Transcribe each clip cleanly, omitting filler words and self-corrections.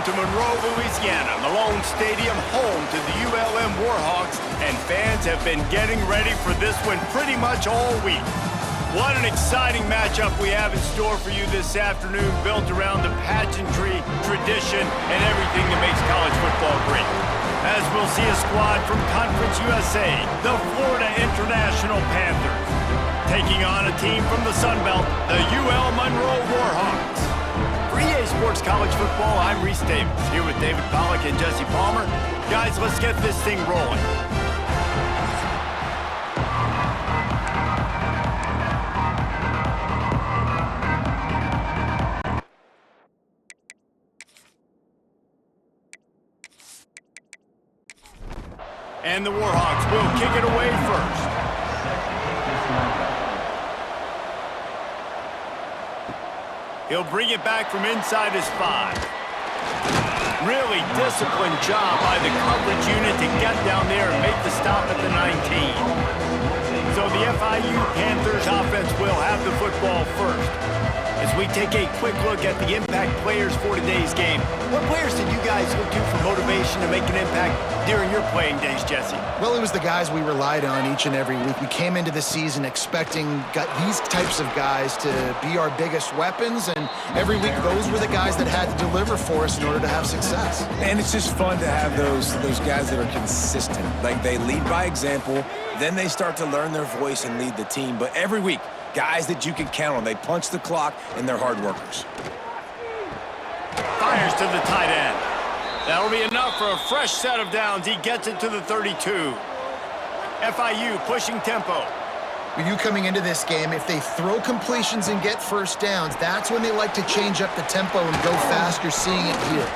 Welcome to Monroe, Louisiana, Malone Stadium, home to the ULM Warhawks, and fans have been getting ready for this one pretty much all week. What an exciting matchup we have in store for you this afternoon, built around the pageantry, tradition, and everything that makes college football great. As we'll see a squad from Conference USA, the Florida International Panthers, taking on a team from the Sun Belt, the UL Monroe Warhawks. For EA Sports College Football, I'm Reese Davis, here with David Pollack and Jesse Palmer. Guys, let's get this thing rolling. And the Warhawks will kick it away first. He'll bring it back from inside his 5. Really disciplined job by the coverage unit to get down there and make the stop at the 19. So the FIU Panthers offense will have the football first. As we take a quick look at the impact players for today's game, what players did you guys look to for motivation to make an impact during your playing days, Jesse? Well, it was the guys we relied on each and every week. We came into the season expecting these types of guys to be our biggest weapons, and every week those were the guys that had to deliver for us in order to have success. And it's just fun to have those guys that are consistent. Like, they lead by example, then they start to learn their voice and lead the team. But every week, guys that you can count on. They punch the clock, and they're hard workers. Fires to the tight end. That'll be enough for a fresh set of downs. He gets it to the 32. FIU pushing tempo. With you coming into this game, if they throw completions and get first downs, that's when they like to change up the tempo and go fast. You're seeing it here.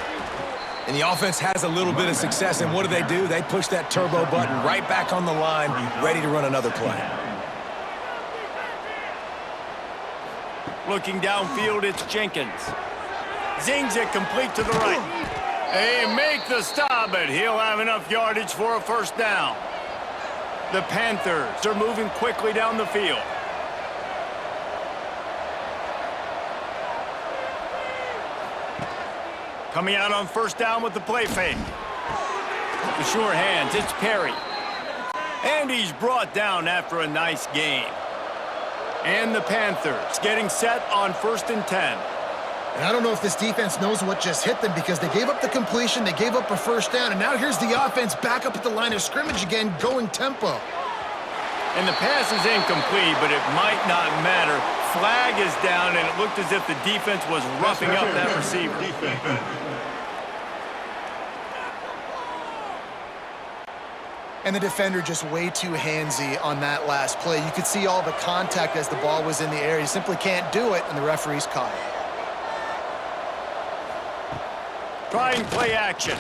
And the offense has a little bit of success, and what do? They push that turbo button right back on the line, ready to run another play. Looking downfield, it's Jenkins. Zings it complete to the right. They make the stop, but he'll have enough yardage for a first down. The Panthers are moving quickly down the field. Coming out on first down with the play fake. The sure hands, it's Perry. And he's brought down after a nice gain. And the Panthers getting set on 1st and 10. And I don't know if this defense knows what just hit them, because they gave up the completion, they gave up a first down, and now here's the offense back up at the line of scrimmage again, going tempo. And the pass is incomplete, but it might not matter. Flag is down, and it looked as if the defense was roughing up that receiver. And the defender just way too handsy on that last play. You could see all the contact as the ball was in the air. He simply can't do it, and the referee's caught it. Trying play action.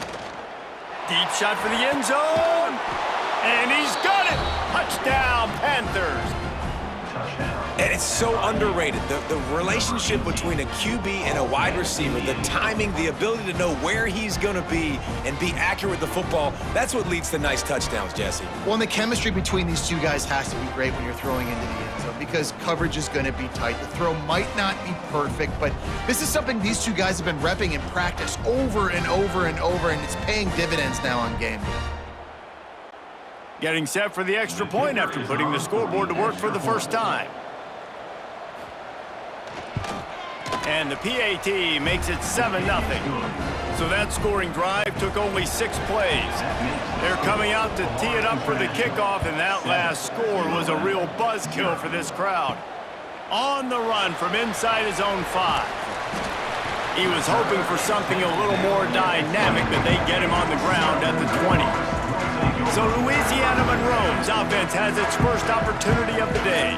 Deep shot for the end zone. And he's got it. Touchdown, Panthers. And it's so underrated. The relationship between a QB and a wide receiver, the timing, the ability to know where he's going to be and be accurate with the football, that's what leads to nice touchdowns, Jesse. Well, and the chemistry between these two guys has to be great when you're throwing into the end zone, because coverage is going to be tight. The throw might not be perfect, but this is something these two guys have been repping in practice over and over and over, and it's paying dividends now on game day. Getting set for the extra point after putting the scoreboard to work for the first time. And the PAT makes it 7-0. So that scoring drive took only 6 plays. They're coming out to tee it up for the kickoff, and that last score was a real buzzkill for this crowd. On the run from inside his own 5. He was hoping for something a little more dynamic, but they get him on the ground at the 20. So Louisiana Monroe's offense has its first opportunity of the day.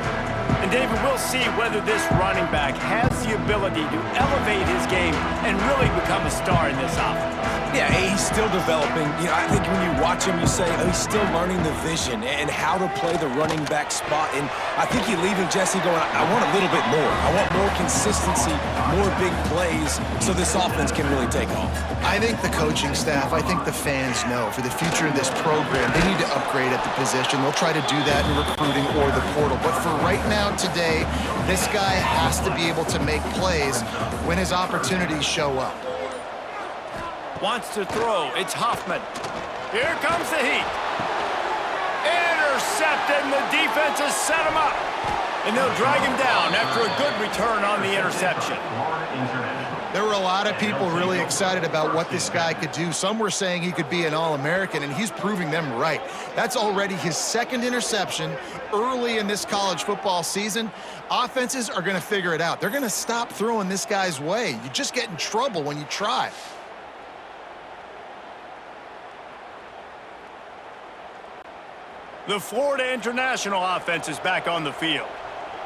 And David, we'll see whether this running back has the ability to elevate his game and really become a star in this offense. Yeah, he's still developing. You know, I think when you watch him, you say, oh, he's still learning the vision and how to play the running back spot. And I think you're leaving Jesse going, I want a little bit more. I want more consistency, more big plays, so this offense can really take off. I think the coaching staff, I think the fans know for the future of this program, they need to upgrade at the position. They'll try to do that in recruiting or the portal. But for right now, today, this guy has to be able to make plays when his opportunities show up. Wants to throw. It's Hoffman. Here comes the heat. Intercepted, and the defense has set him up. And they'll drag him down after a good return on the interception. There were a lot of people really excited about what this guy could do. Some were saying he could be an All-American, and he's proving them right. That's already his second interception early in this college football season. Offenses are going to figure it out. They're going to stop throwing this guy's way. You just get in trouble when you try. The Florida International offense is back on the field.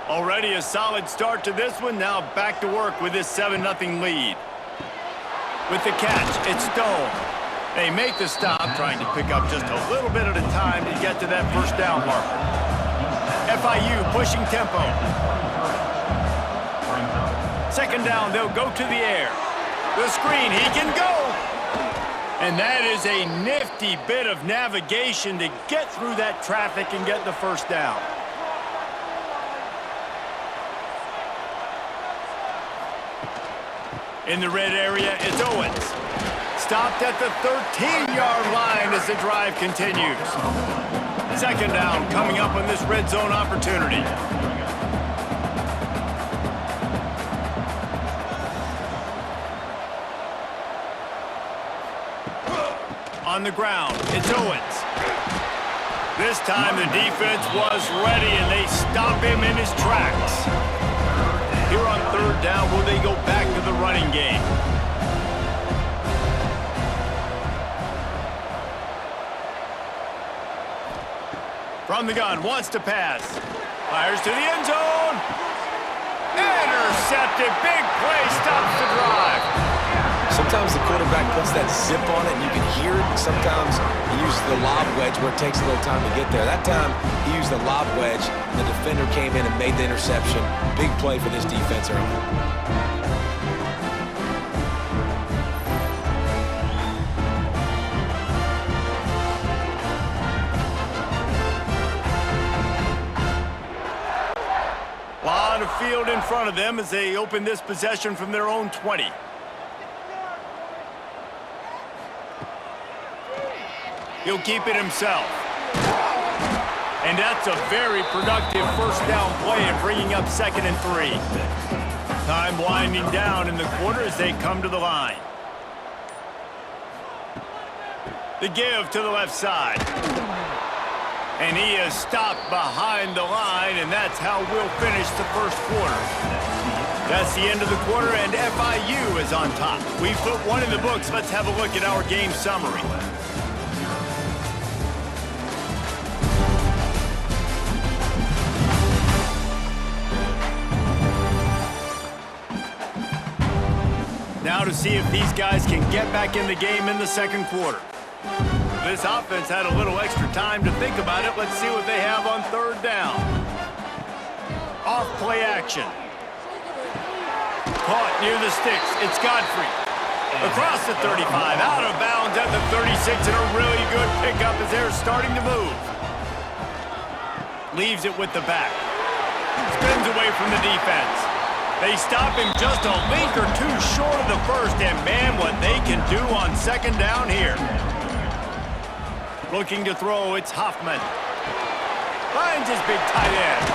Already a solid start to this one. Now back to work with this 7-0 lead. With the catch, it's Stone. They make the stop, trying to pick up just a little bit at a time to get to that first down marker. FIU pushing tempo. Second down, they'll go to the air. The screen, he can go. And that is a nifty bit of navigation to get through that traffic and get the first down. In the red area, it's Owens. Stopped at the 13-yard line as the drive continues. Second down coming up on this red zone opportunity. On the ground, it's Owens. This time the defense was ready and they stop him in his tracks. Here on third down, will they go back to the running game? From the gun, wants to pass. Fires to the end zone. Intercepted, big play, stops the drive. Sometimes the quarterback puts that zip on it and you can hear it. Sometimes he uses the lob wedge where it takes a little time to get there. That time he used the lob wedge and the defender came in and made the interception. Big play for this defense early. Lot of field in front of them as they open this possession from their own 20. He'll keep it himself. And that's a very productive first down play and bringing up 2nd and 3. Time winding down in the quarter as they come to the line. The give to the left side. And he is stopped behind the line, and that's how we'll finish the first quarter. That's the end of the quarter, and FIU is on top. We've put one in the books. Let's have a look at our game summary. Now to see if these guys can get back in the game in the second quarter. This offense had a little extra time to think about it. Let's see what they have on third down. Off play action. Caught near the sticks. It's Godfrey. Across the 35, out of bounds at the 36, and a really good pickup as they're starting to move. Leaves it with the back. Spins away from the defense. They stop him just a link or two short of the first, and man, what they can do on second down here. Looking to throw, it's Hoffman. Finds his big tight end.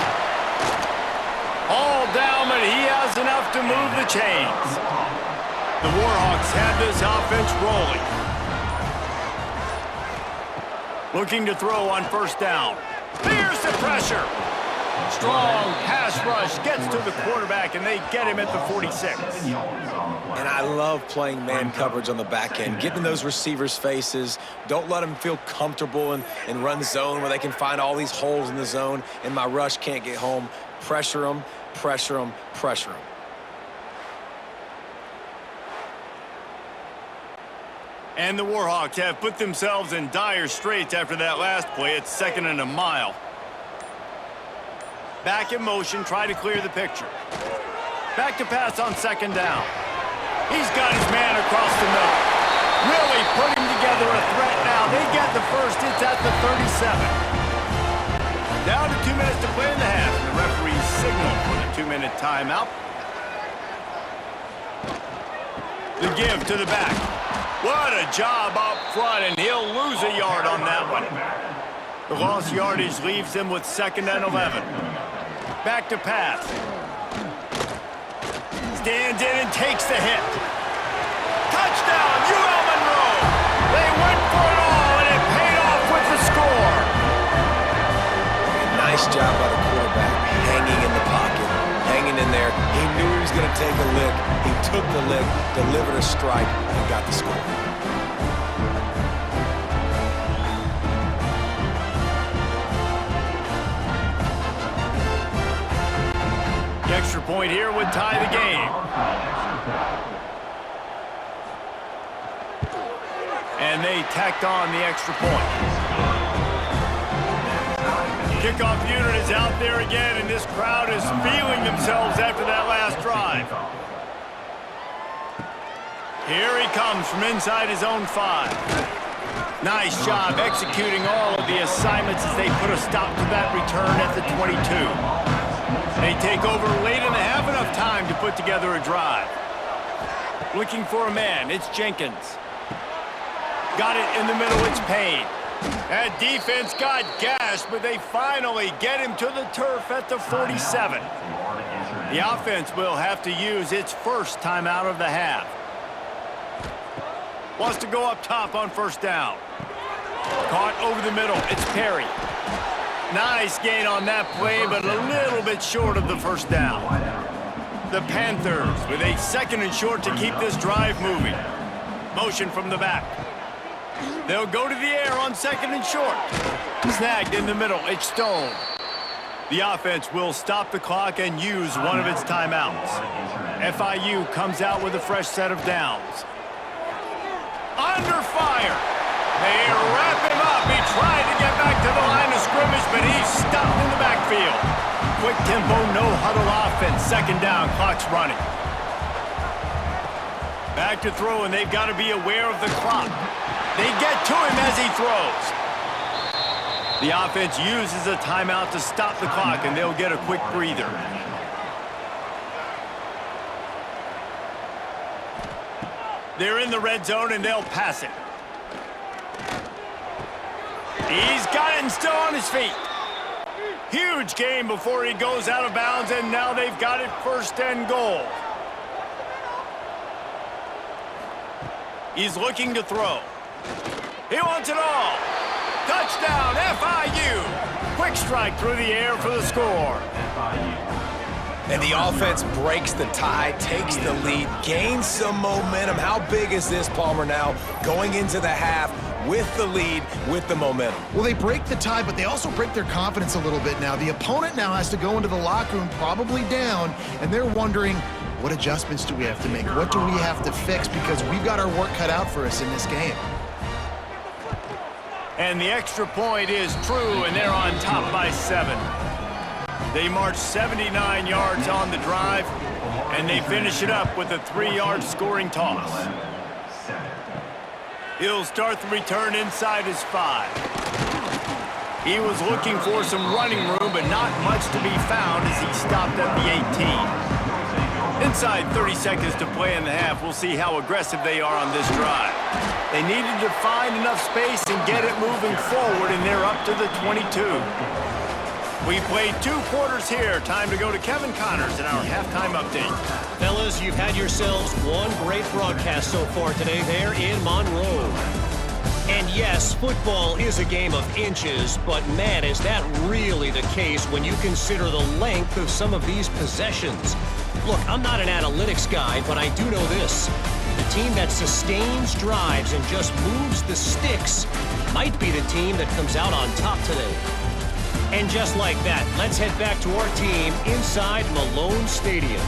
All down, but he has enough to move the chains. The Warhawks have this offense rolling. Looking to throw on first down. Here's the pressure. Strong pass rush gets to the quarterback, and they get him at the 46. And I love playing man coverage on the back end, getting in those receivers' faces. Don't let them feel comfortable and run zone where they can find all these holes in the zone, and my rush can't get home. Pressure them, pressure them, pressure them. And the Warhawks have put themselves in dire straits after that last play. It's 2nd and a mile. Back in motion, try to clear the picture. Back to pass on second down. He's got his man across the middle. Really putting together a threat now. They get the first. It's at the 37. Down to 2 minutes to play in the half. And the referee signal for the 2-minute timeout. The give to the back. What a job up front, and he'll lose a yard on that one. The lost yardage leaves him with 2nd and 11. Back to pass. Stands in and takes the hit. Touchdown, UL Monroe! They went for it all, and it paid off with the score. Nice job by the quarterback, hanging in the pocket, hanging in there. He knew he was going to take a lick. He took the lick, delivered a strike, and got the score. The extra point here would tie the game. And they tacked on the extra point. Kickoff unit is out there again, and this crowd is feeling themselves after that last drive. Here he comes from inside his own 5. Nice job executing all of the assignments as they put a stop to that return at the 22. They take over late in the half, enough time to put together a drive. Looking for a man, it's Jenkins. Got it in the middle, it's Payne. That defense got gashed, but they finally get him to the turf at the 47. The offense will have to use its first timeout of the half. Wants to go up top on 1st down. Caught over the middle, it's Perry. Nice gain on that play, but a little bit short of the 1st down. The Panthers with a 2nd and short to keep this drive moving. Motion from the back. They'll go to the air on 2nd and short. Snagged in the middle, it's Stone. The offense will stop the clock and use one of its timeouts. FIU comes out with a fresh set of downs. Under fire. They wrap him up. He tried to get back to the line of scrimmage, but he's stopped in the backfield. Quick tempo, no huddle offense. 2nd down, clock's running. Back to throw, and they've got to be aware of the clock. They get to him as he throws. The offense uses a timeout to stop the clock, and they'll get a quick breather. They're in the red zone, and they'll pass it. He's got it and still on his feet. Huge gain before he goes out of bounds, and now they've got it 1st and goal. He's looking to throw. He wants it all. Touchdown, FIU. Quick strike through the air for the score. And the offense breaks the tie, takes the lead, gains some momentum. How big is this, Palmer, now going into the half with the lead, with the momentum? Well, they break the tie, but they also break their confidence a little bit now. The opponent now has to go into the locker room probably down, and they're wondering, what adjustments do we have to make? What do we have to fix? Because we've got our work cut out for us in this game. And the extra point is true, and they're on top by 7. They march 79 yards on the drive, and they finish it up with a 3-yard scoring toss. He'll start the return inside his 5. He was looking for some running room, but not much to be found as he stopped at the 18. Inside 30 seconds to play in the half. We'll see how aggressive they are on this drive. They needed to find enough space and get it moving forward, and they're up to the 22. We played 2 quarters here. Time to go to Kevin Connors in our halftime update. Fellas, you've had yourselves one great broadcast so far today there in Monroe. And yes, football is a game of inches, but man, is that really the case when you consider the length of some of these possessions. Look, I'm not an analytics guy, but I do know this. The team that sustains drives and just moves the sticks might be the team that comes out on top today. And just like that, let's head back to our team inside Malone Stadium.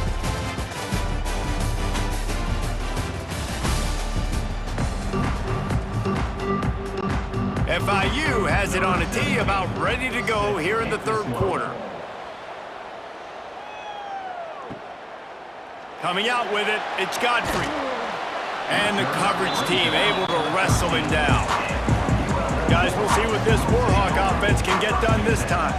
FIU has it on a tee, about ready to go here in the 3rd quarter. Coming out with it, it's Godfrey. And the coverage team able to wrestle him down. Guys, we'll see what this Warhawk offense can get done this time.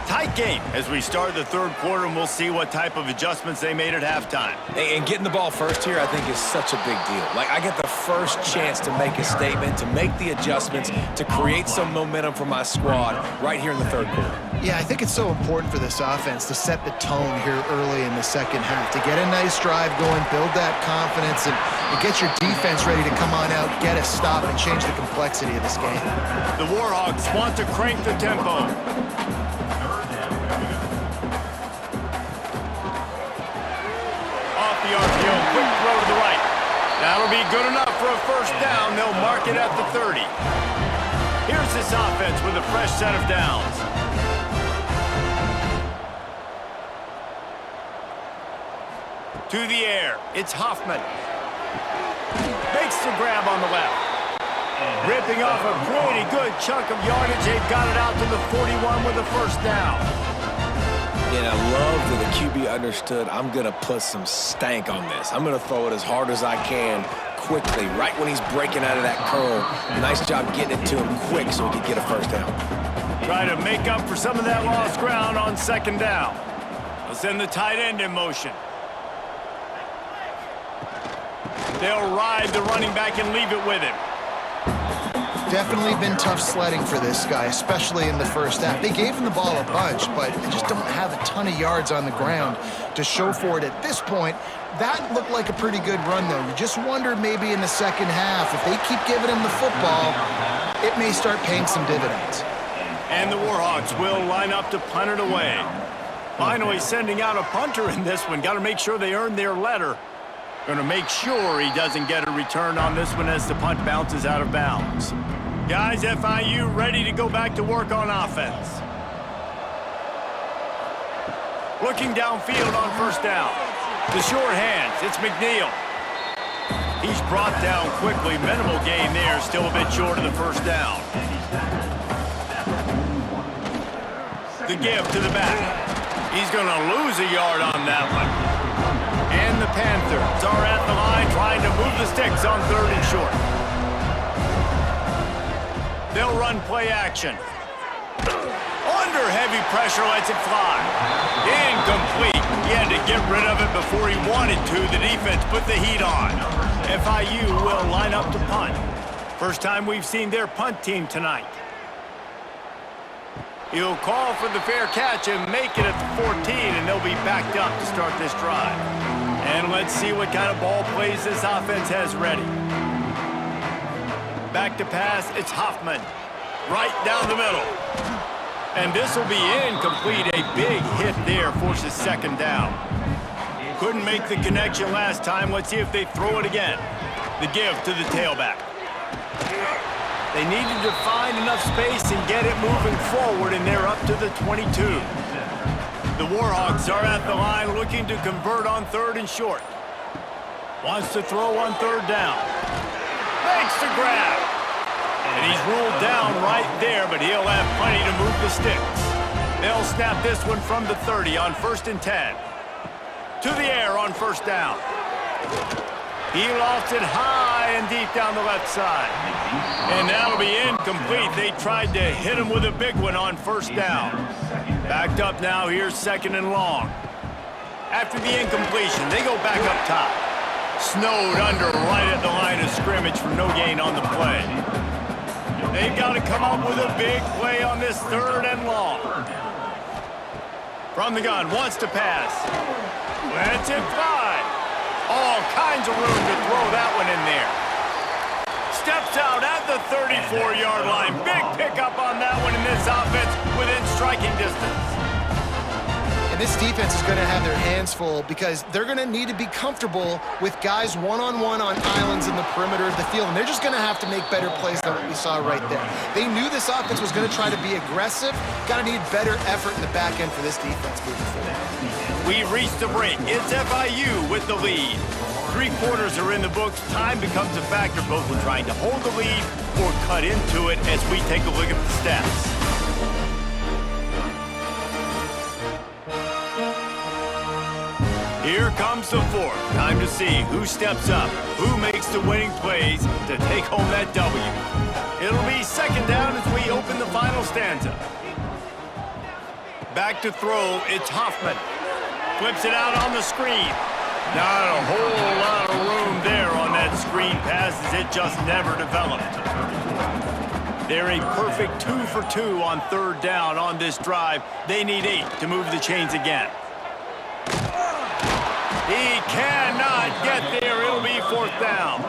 Tight Tight game as we start the third quarter, and we'll see what type of adjustments they made at halftime. And getting the ball first here, I think, is such a big deal. Like, I get the first chance to make a statement, to make the adjustments, to create some momentum for my squad right here in the third quarter. Yeah, I think it's so important for this offense to set the tone here early in the second half, to get a nice drive going, build that confidence, and get your defense ready to come on out, get a stop, and change the complexity of this game. The Warhawks want to crank the tempo. Off the RPO, quick throw to the right. That'll be good enough for a first down. They'll mark it at the 30. Here's this offense with a fresh set of downs. To the air, it's Hoffman. Makes the grab on the left. Ripping off a pretty good chunk of yardage. They've got it out to the 41 with a first down. And I love that the QB understood, I'm going to put some stank on this. I'm going to throw it as hard as I can quickly, right when he's breaking out of that curl. Nice job getting it to him quick so he could get a first down. Try to make up for some of that lost ground on second down. They'll send the tight end in motion. They'll ride the running back and leave it with him. Definitely been tough sledding for this guy, especially in the first half. They gave him the ball a bunch, but they just don't have a ton of yards on the ground to show for it at this point. That looked like a pretty good run, though. You just wonder maybe in the second half, if they keep giving him the football, it may start paying some dividends. And the Warhawks will line up to punt it away. Finally sending out a punter in this one. Got to make sure they earn their letter. Going to make sure he doesn't get a return on this one as the punt bounces out of bounds. Guys, FIU ready to go back to work on offense. Looking downfield on first down. The short hands, it's McNeil. He's brought down quickly. Minimal gain there, still a bit short of the first down. The give to the back. He's going to lose a yard on that one. And the Panthers are at the line trying to move the sticks on third and short. They'll run play action. Under heavy pressure, lets it fly. Incomplete. He had to get rid of it before he wanted to. The defense put the heat on. FIU will line up to punt. First time we've seen their punt team tonight. He'll call for the fair catch and make it at the 14, and they'll be backed up to start this drive. And let's see what kind of ball plays this offense has ready. Back to pass, it's Hoffman. Right down the middle. And this will be incomplete. A big hit there forces second down. Couldn't make the connection last time. Let's see if they throw it again. The give to the tailback. They needed to find enough space and get it moving forward, and they're up to the 22. The Warhawks are at the line looking to convert on third and short. Wants to throw on third down. Makes the grab. And he's ruled down right there, but he'll have plenty to move the sticks. They'll snap this one from the 30 on 1st and 10. To the air on first down. He lofts it high and deep down the left side. And that'll be incomplete. They tried to hit him with a big one on first down. Backed up now, here's second and long. After the incompletion, they go back up top. Snowed under right at the line of scrimmage for no gain on the play. They've got to come up with a big play on this third and long. From the gun, wants to pass. Lets it fly. All kinds of room to throw that one in there. Steps out at the 34-yard line. Big pickup on that one in this offense within striking distance. And this defense is going to have their hands full because they're going to need to be comfortable with guys one-on-one on islands in the perimeter of the field. And they're just going to have to make better plays than what we saw right there. They knew this offense was going to try to be aggressive. Got to need better effort in the back end for this defense moving forward. We've reached the break. It's FIU with the lead. 3 quarters are in the books. Time becomes a factor, both in trying to hold the lead or cut into it as we take a look at the stats. Here comes the fourth. Time to see who steps up, who makes the winning plays to take home that W. It'll be second down as we open the final stanza. Back to throw, it's Hoffman. Flips it out on the screen. Not a whole lot of room there on that screen pass as it just never developed. They're a perfect 2 for 2 on third down on this drive. They need 8 to move the chains again. He cannot get there. It'll be 4th down.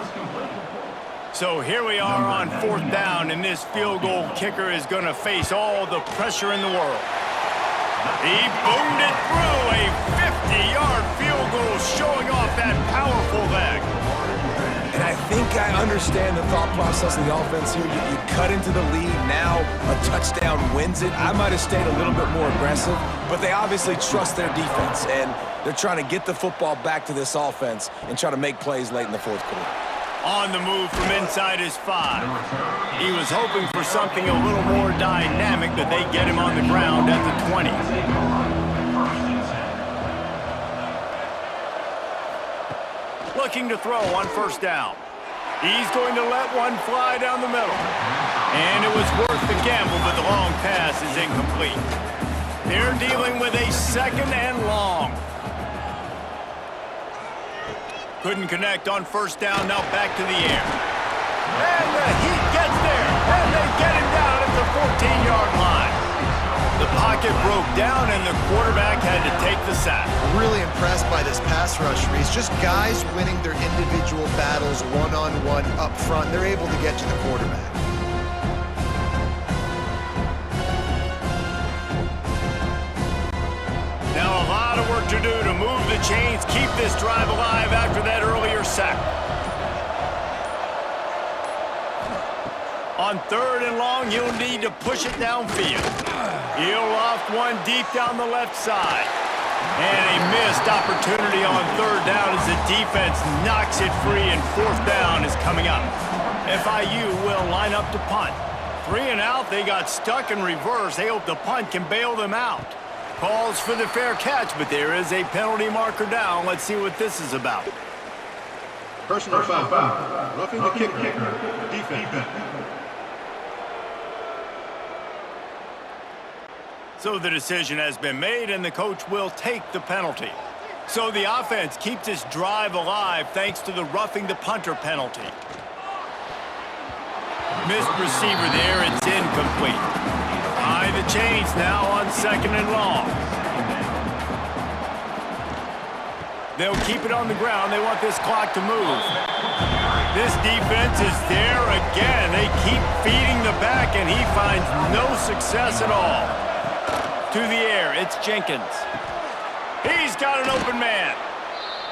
So here we are on 4th down, and this field goal kicker is going to face all the pressure in the world. He boomed it through, a 50-yard field goal showing off that powerful leg. And I think I understand the thought process of the offense here. You cut into the lead, now a touchdown wins it. I might have stayed a little bit more aggressive, but they obviously trust their defense, and they're trying to get the football back to this offense and try to make plays late in the 4th quarter. On the move from inside his 5. He was hoping for something a little more dynamic, but they get him on the ground at the 20. Looking to throw on 1st down. He's going to let one fly down the middle. And it was worth the gamble, but the long pass is incomplete. They're dealing with a 2nd and long. Couldn't connect on 1st down, now back to the air. And the Heat gets there, and they get him down at the 14-yard line. The pocket broke down, and the quarterback had to take the sack. Really impressed by this pass rush, Reese. Just guys winning their individual battles one-on-one up front. They're able to get to the quarterback. Now a lot of work to do to move the chains, keep this drive alive after that earlier sack. On 3rd and long, he'll need to push it downfield. He'll loft one deep down the left side. And a missed opportunity on 3rd down as the defense knocks it free, and 4th down is coming up. FIU will line up to punt. 3 and out, they got stuck in reverse. They hope the punt can bail them out. Calls for the fair catch, but there is a penalty marker down. Let's see what this is about. Personal foul. Roughing the kicker. Defense. So the decision has been made, and the coach will take the penalty. So the offense keeps this drive alive thanks to the roughing the punter penalty. Missed receiver there, it's incomplete. High the chains now on 2nd and long. They'll keep it on the ground. They want this clock to move. This defense is there again. They keep feeding the back, and he finds no success at all. To the air, it's Jenkins. He's got an open man.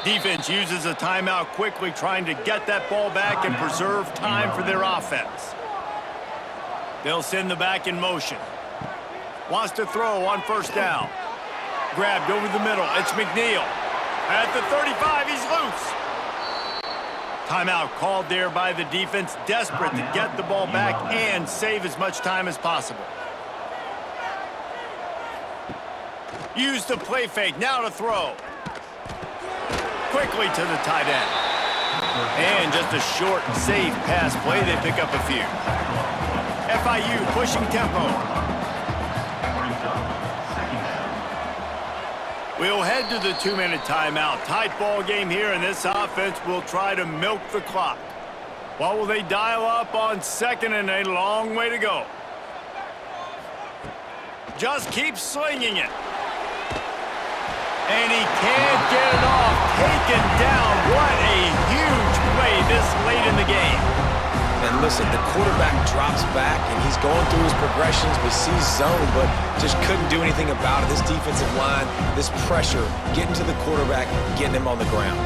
Defense uses a timeout quickly, trying to get that ball back and preserve time for their offense. They'll send the back in motion. Wants to throw on 1st down. Grabbed over the middle. It's McNeil. At the 35, he's loose. Timeout called there by the defense, desperate to get the ball back and save as much time as possible. Use the play fake, now to throw. Quickly to the tight end. And just a short, safe pass play, they pick up a few. FIU pushing tempo. We'll head to the 2-minute timeout. Tight ball game here, and this offense will try to milk the clock. What will they dial up on 2nd and a long way to go? Just keep slinging it. And he can't get it off. Taken down. What a huge play this late in the game. And listen, the quarterback drops back, and he's going through his progressions. We see zone, but just couldn't do anything about it. This defensive line, this pressure, getting to the quarterback, getting him on the ground.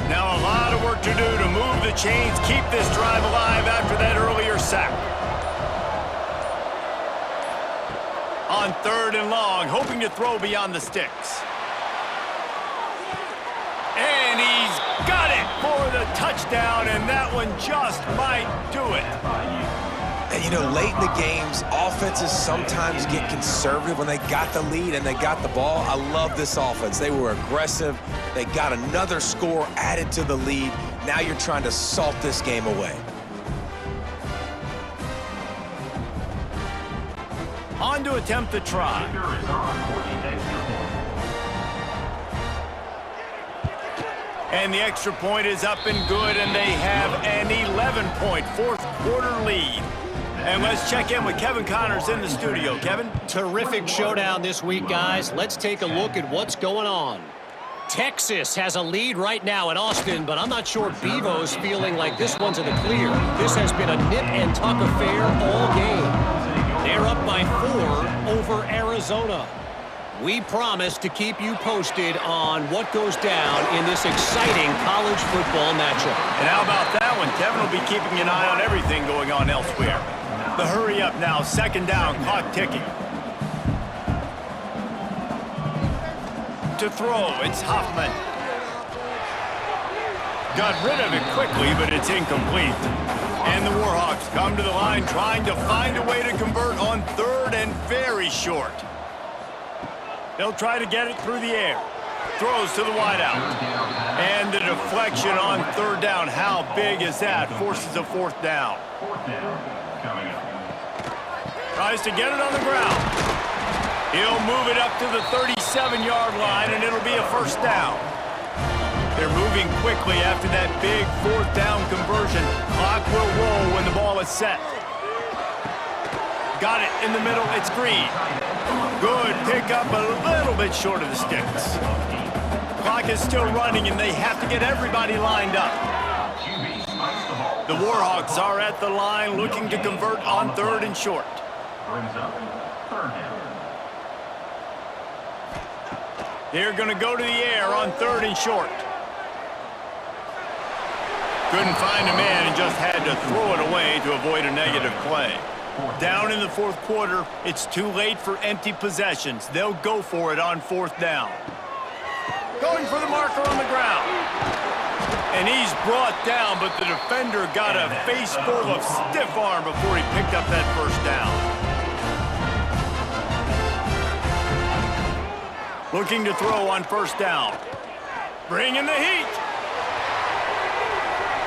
Now a lot of work to do to move the chains, keep this drive alive after that earlier sack. On 3rd and long, hoping to throw beyond the sticks. And he's got it for the touchdown, and that one just might do it. And, you know, late in the games, offenses sometimes get conservative when they got the lead and they got the ball. I love this offense. They were aggressive. They got another score added to the lead. Now you're trying to salt this game away. on to attempt the try. And the extra point is up and good, and they have an 11-point fourth-quarter lead. And let's check in with Kevin Connors in the studio. Kevin? Terrific showdown this week, guys. Let's take a look at what's going on. Texas has a lead right now in Austin, but I'm not sure Bevo's feeling like this one's in the clear. This has been a nip-and-tuck affair all game. They're up by 4 over Arizona. We promise to keep you posted on what goes down in this exciting college football matchup. And how about that one? Kevin will be keeping an eye on everything going on elsewhere. The hurry up now, second down, clock ticking. To throw, it's Hoffman. Got rid of it quickly, but it's incomplete. And the Warhawks come to the line trying to find a way to convert on third and very short. They'll try to get it through the air. Throws to the wideout. And the deflection on third down. How big is that? Forces a fourth down. Tries to get it on the ground. He'll move it up to the 37-yard line, and it'll be a first down. They're moving quickly after that big fourth down conversion. Clock will roll when the ball is set. Got it in the middle. It's Green. Good pickup, a little bit short of the sticks. Clock is still running, and they have to get everybody lined up. The Warhawks are at the line looking to convert on third and short. They're going to go to the air on third and short. Couldn't find a man and just had to throw it away to avoid a negative play. Down in the fourth quarter, it's too late for empty possessions. They'll go for it on fourth down. Going for the marker on the ground. And he's brought down, but the defender got a face full of stiff arm before he picked up that first down. Looking to throw on first down. Bringing the heat.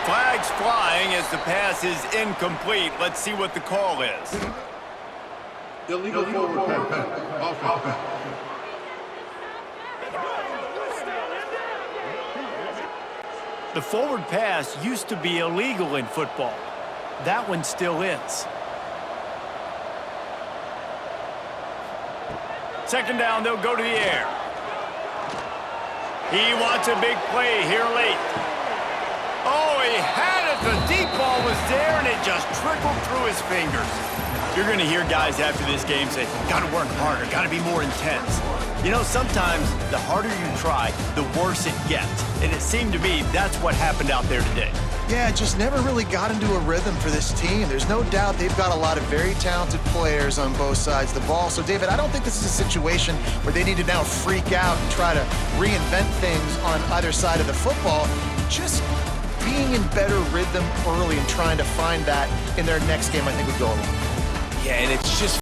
Flags flying as the pass is incomplete. Let's see what the call is. Illegal forward pass. Offense. The forward pass used to be illegal in football. That one still is. Second down, they'll go to the air. He wants a big play here late. Oh, he had it. The deep ball was there, and it just trickled through his fingers. You're going to hear guys after this game say, got to work harder, got to be more intense. You know, sometimes the harder you try, the worse it gets. And it seemed to me that's what happened out there today. Yeah, just never really got into a rhythm for this team. There's no doubt they've got a lot of very talented players on both sides of the ball. So, David, I don't think this is a situation where they need to now freak out and try to reinvent things on either side of the football. Just being in better rhythm early and trying to find that in their next game, I think would go a long way. Yeah, and it's just